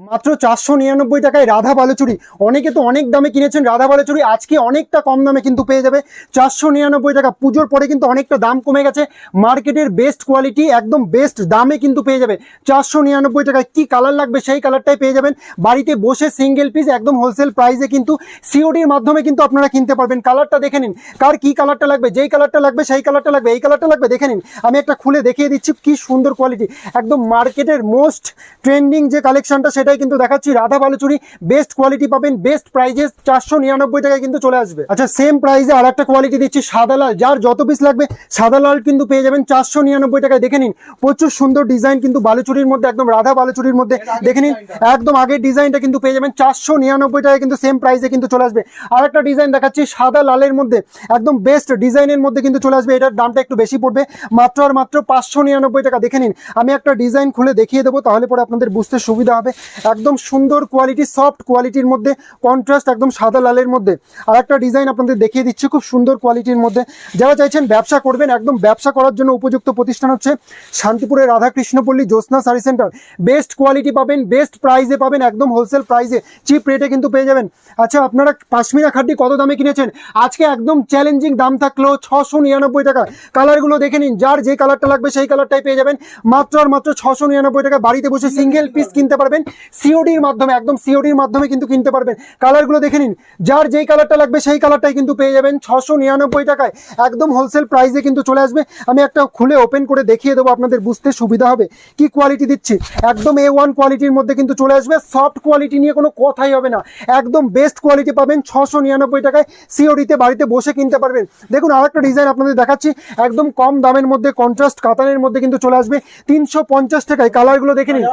মাত্র 499 টাকায় রাধা বালুচুরি। অনেকে তো অনেক দামে কিনেছেন রাধা বালুচুরি, আজকে অনেকটা কম দামে কিন্তু পেয়ে যাবে 499 টাকা। পুজোর পরে কিন্তু অনেকটা দাম কমে গেছে, মার্কেটের বেস্ট কোয়ালিটি একদম বেস্ট দামে কিন্তু পেয়ে যাবে 499 টাকায়। কি কালার লাগবে সেই কালারটাই পেয়ে যাবেন বাড়িতে বসে, সিঙ্গেল পিস একদম হোলসেল প্রাইসে কিন্তু সিওডির মাধ্যমে কিন্তু আপনারা কিনতে পারবেন। কালারটা দেখে নিন, কার কি কালারটা লাগবে, যেই কালারটা লাগবে সেই কালারটা লাগবে, এই কালারটা লাগবে দেখে নিন। আমি একটা খুলে দেখিয়ে দিচ্ছি কি সুন্দর কোয়ালিটি, একদম মার্কেটের মোস্ট ট্রেন্ডিং যে কালেকশনটা সেটাই কিন্তু দেখাচ্ছি। রাধা বালুচুরি বেস্ট কোয়ালিটি পাবেন বেস্ট প্রাইজে 499 টাকায় কিন্তু চলে আসবে। আচ্ছা, সেম প্রাইসে আর একটা কোয়ালিটি দিচ্ছি সাদা লাল, যার যত পিস লাগবে সাদা লাল কিন্তু পেয়ে যাবেন 499 টাকায়। দেখে নিন প্রচুর সুন্দর ডিজাইন কিন্তু বালুচুরির মধ্যে, একদম রাধা বালুচুরির মধ্যে দেখে নিন, একদম আগের ডিজাইনটা কিন্তু পেয়ে যাবেন 499 টাকায় কিন্তু সেম প্রাইসে কিন্তু চলে আসবে। আর একটা ডিজাইন দেখাচ্ছি সাদা লালের মধ্যে, একদম বেস্ট ডিজাইনের মধ্যে কিন্তু চলে আসবে। এটার দামটা একটু বেশি পড়বে, মাত্র আর মাত্র 599 টাকা। দেখে নিন, আমি একটা ডিজাইন খুলে দেখিয়ে দেবো, তাহলে পরে আপনাদের বুঝতে সুবিধা হবে। একদম সুন্দর কোয়ালিটি, সফট কোয়ালিটির মধ্যে, কন্ট্রাস্ট একদম সাদা লালের মধ্যে। আর একটা ডিজাইন আপনাদের দেখিয়ে দিচ্ছি খুব সুন্দর কোয়ালিটির মধ্যে। যারা চাইছেন ব্যবসা করবেন, একদম ব্যবসা করার জন্য উপযুক্ত প্রতিষ্ঠান হচ্ছে শান্তিপুরের রাধাকৃষ্ণপল্লী জ্যোৎস্না শাড়ি সেন্টার। বেস্ট কোয়ালিটি পাবেন, বেস্ট প্রাইসে পাবেন, একদম হোলসেল প্রাইসে চিপ রেটে কিন্তু পেয়ে যাবেন। আচ্ছা, আপনারা পাশমিনা খাড্ডি কত দামে কিনেছেন? আজকে একদম চ্যালেঞ্জিং দাম থাকলো 699 টাকা। কালারগুলো দেখে নিন, যার যে কালারটা লাগবে সেই কালারটাই পেয়ে যাবেন মাত্র আর মাত্র 699 টাকা। বাড়িতে বসে সিঙ্গেল পিস কিনতে পারবেন সিওডির মাধ্যমে, একদম সিওডির মাধ্যমে কিন্তু কিনতে পারবেন। কালারগুলো দেখে নিন, যার যেই কালারটা লাগবে সেই কালারটাই কিন্তু পেয়ে যাবেন 699 টাকায়, একদম হোলসেল প্রাইসে কিন্তু চলে আসবে। আমি একটা খুলে ওপেন করে দেখিয়ে দেবো, আপনাদের বুঝতে সুবিধা হবে কি কোয়ালিটি দিচ্ছি। একদম A1 কোয়ালিটির মধ্যে কিন্তু চলে আসবে, সফট কোয়ালিটি নিয়ে কোনো কথাই হবে না, একদম বেস্ট কোয়ালিটি পাবেন 699 টাকায় সিওডিতে, বাড়িতে বসে কিনতে পারবেন। দেখুন আর একটা ডিজাইন আপনাদের দেখাচ্ছি, একদম কম দামের মধ্যে কন্ট্রাস্ট কাতানের মধ্যে কিন্তু চলে আসবে 350 টাকায়। কালারগুলো দেখে নিন,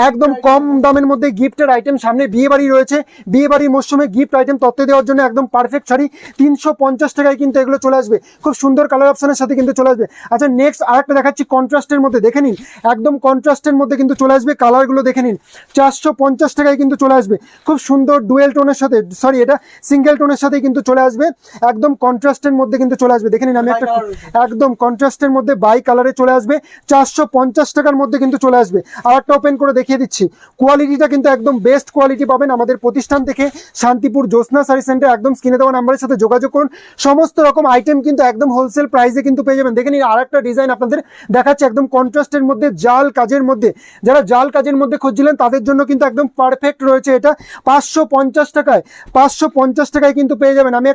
একদম কম দামের মধ্যে গিফটের আইটেম, সামনে বিয়ে বাড়ি রয়েছে, বিয়ে বাড়ির মরশুমে গিফট আইটেম তত্ত্বে দেওয়ার জন্য একদম পারফেক্ট শাড়ি 350 টাকায় কিন্তু এগুলো চলে আসবে, খুব সুন্দর কালার অপশনের সাথে কিন্তু চলে আসবে। আচ্ছা, নেক্সট আরেকটা দেখাচ্ছি কন্ট্রাস্টের মধ্যে, দেখে নিন একদম কন্ট্রাস্টের মধ্যে কিন্তু চলে আসবে। কালারগুলো দেখে নিন, 450 টাকায় কিন্তু চলে আসবে, খুব সুন্দর ডুয়েল টোনের সাথে, সরি এটা সিঙ্গেল টোনের সাথে কিন্তু চলে আসবে, একদম কন্ট্রাস্টের মধ্যে কিন্তু চলে আসবে। দেখে নিন, আমি একটা একদম কন্ট্রাস্টের মধ্যে বাই কালারে চলে আসবে 450 টাকার মধ্যে কিন্তু চলে আসবে। আর একটা ওপেন করে দেখিয়ে দিচ্ছি, কোয়ালিটিটা কিন্তু একদম বেস্ট কোয়ালিটি পাবেন আমাদের প্রতিষ্ঠান থেকে, শান্তিপুর জ্যোৎস্না শাড়ি সেন্টার। একদম স্ক্রিনে দেওয়া নাম্বারের সাথে যোগাযোগ করুন, সমস্ত রকম আইটেম কিন্তু একদম হোলসেল প্রাইসে কিন্তু পেয়ে যাবেন। দেখে নিন আর একটা ডিজাইন আপনাদের দেখাচ্ছে, একদম কন্ট্রাস্টের মধ্যে জাল কাজের মধ্যে, যারা জাল কাজের মধ্যে খুঁজছিলেন তাদের জন্য কিন্তু একদম পারফেক্ট রয়েছে এটা 550 টাকায়, 550 টাকায় কিন্তু পেয়ে যাবেন। আমি